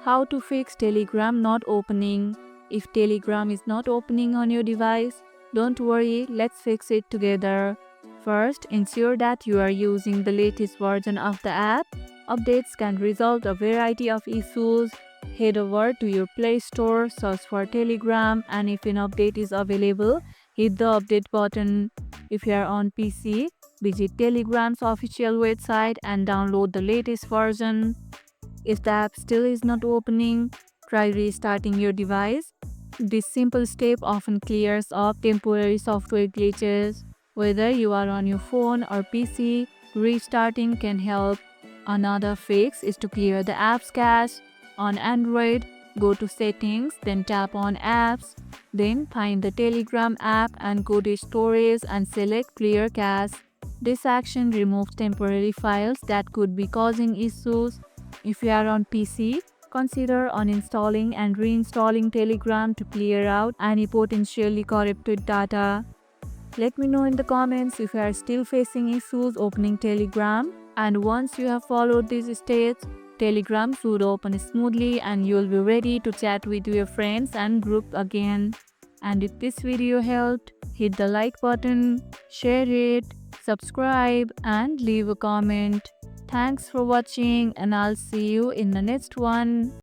How to fix Telegram not opening. If Telegram is not opening on your device, don't worry, let's fix it together. First, ensure that you are using the latest version of the app. Updates can resolve a variety of issues. Head over to your Play Store, search for Telegram, and if an update is available, hit the update button. If you are on PC, visit Telegram's official website and download the latest version. If the app still is not opening, try restarting your device. This simple step often clears up temporary software glitches. Whether you are on your phone or PC, restarting can help. Another fix is to clear the app's cache. On Android, go to Settings, then tap on Apps. Then find the Telegram app and go to Storage and select Clear Cache. This action removes temporary files that could be causing issues. If you are on PC, consider uninstalling and reinstalling Telegram to clear out any potentially corrupted data. Let me know in the comments if you are still facing issues opening Telegram. And once you have followed these steps, Telegram should open smoothly and you'll be ready to chat with your friends and group again. And if this video helped, hit the like button, share it, subscribe, and leave a comment. Thanks for watching, and I'll see you in the next one.